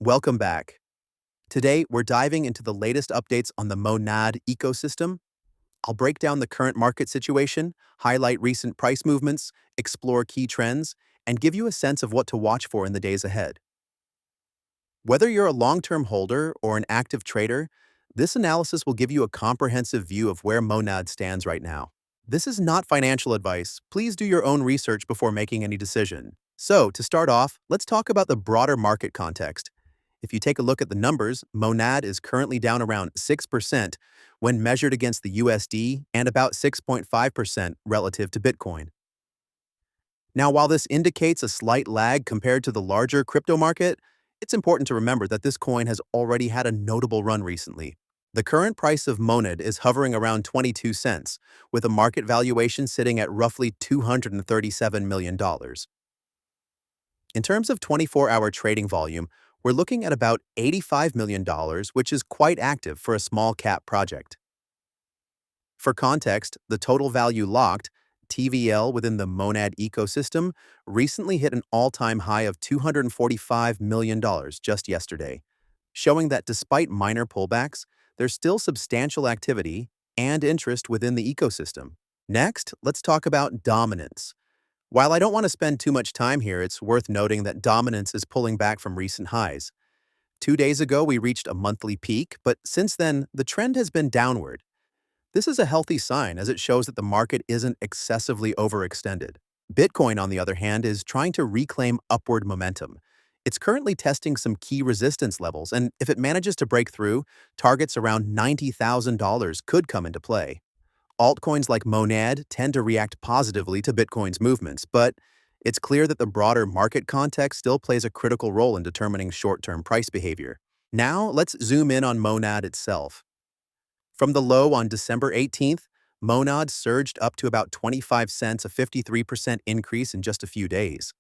Welcome back. Today, we're diving into the latest updates on the MONAD ecosystem. I'll break down the current market situation, highlight recent price movements, explore key trends, and give you a sense of what to watch for in the days ahead. Whether you're a long-term holder or an active trader, this analysis will give you a comprehensive view of where MONAD stands right now. This is not financial advice. Please do your own research before making any decision. So, to start off, let's talk about the broader market context. If you take a look at the numbers, MONAD is currently down around 6% when measured against the USD and about 6.5% relative to Bitcoin. Now, while this indicates a slight lag compared to the larger crypto market, it's important to remember that this coin has already had a notable run recently. The current price of MONAD is hovering around 22 cents, with a market valuation sitting at roughly $237 million. In terms of 24-hour trading volume, we're looking at about $85 million, which is quite active for a small cap project. For context, the total value locked, TVL within the MONAD ecosystem, recently hit an all-time high of $245 million just yesterday, showing that despite minor pullbacks, there's still substantial activity and interest within the ecosystem. Next, let's talk about dominance. While I don't want to spend too much time here, it's worth noting that dominance is pulling back from recent highs. 2 days ago, we reached a monthly peak, but since then, the trend has been downward. This is a healthy sign as it shows that the market isn't excessively overextended. Bitcoin, on the other hand, is trying to reclaim upward momentum. It's currently testing some key resistance levels, and if it manages to break through, targets around $90,000 could come into play. Altcoins like MONAD tend to react positively to Bitcoin's movements, but it's clear that the broader market context still plays a critical role in determining short-term price behavior. Now, let's zoom in on MONAD itself. From the low on December 18th, MONAD surged up to about 25 cents, a 53% increase in just a few days.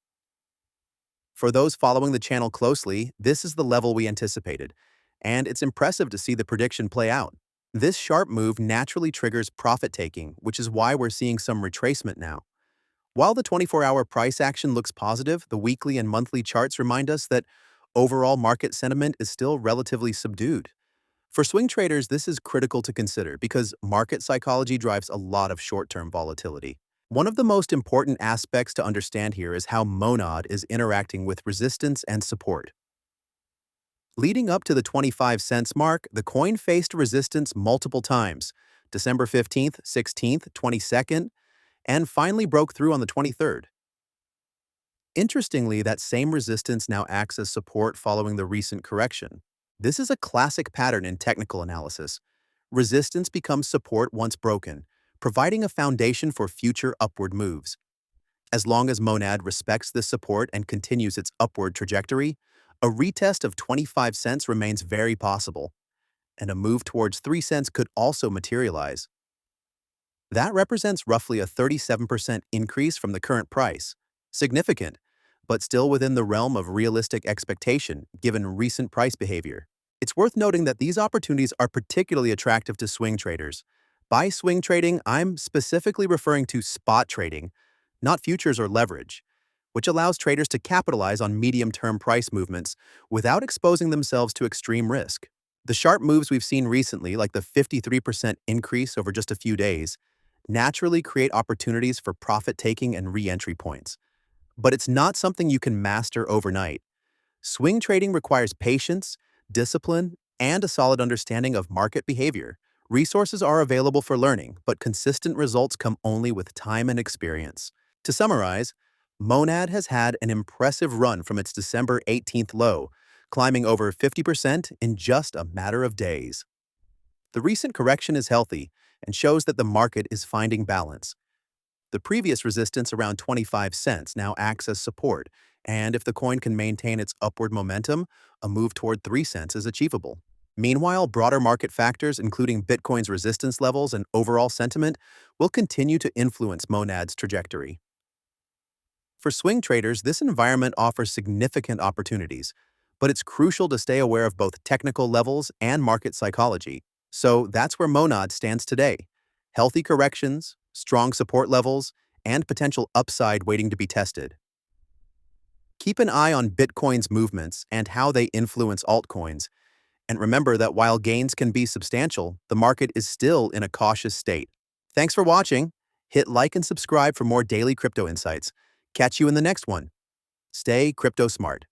For those following the channel closely, this is the level we anticipated, and it's impressive to see the prediction play out. This sharp move naturally triggers profit-taking, which is why we're seeing some retracement now. While the 24-hour price action looks positive, the weekly and monthly charts remind us that overall market sentiment is still relatively subdued. For swing traders, this is critical to consider because market psychology drives a lot of short-term volatility. One of the most important aspects to understand here is how MONAD is interacting with resistance and support. Leading up to the 25 cents mark, the coin faced resistance multiple times, December 15th, 16th, 22nd, and finally broke through on the 23rd. Interestingly, that same resistance now acts as support following the recent correction. This is a classic pattern in technical analysis. Resistance becomes support once broken, providing a foundation for future upward moves. As long as MONAD respects this support and continues its upward trajectory, a retest of 25 cents remains very possible, and a move towards 3 cents could also materialize. That represents roughly a 37% increase from the current price. Significant, but still within the realm of realistic expectation given recent price behavior. It's worth noting that these opportunities are particularly attractive to swing traders. By swing trading, I'm specifically referring to spot trading, not futures or leverage, which allows traders to capitalize on medium-term price movements without exposing themselves to extreme risk. The sharp moves we've seen recently, like the 53% increase over just a few days, naturally create opportunities for profit-taking and re-entry points. But it's not something you can master overnight. Swing trading requires patience, discipline, and a solid understanding of market behavior. Resources are available for learning, but consistent results come only with time and experience. To summarize, MONAD has had an impressive run from its December 18th low, climbing over 50% in just a matter of days. The recent correction is healthy and shows that the market is finding balance. The previous resistance around 25 cents now acts as support, and if the coin can maintain its upward momentum, a move toward 3 cents is achievable. Meanwhile, broader market factors, including Bitcoin's resistance levels and overall sentiment, will continue to influence MONAD's trajectory. For swing traders, this environment offers significant opportunities, but it's crucial to stay aware of both technical levels and market psychology. So that's where MONAD stands today. Healthy corrections, strong support levels, and potential upside waiting to be tested. Keep an eye on Bitcoin's movements and how they influence altcoins. And remember that while gains can be substantial, the market is still in a cautious state. Thanks for watching. Hit like and subscribe for more daily crypto insights. Catch you in the next one. Stay crypto smart.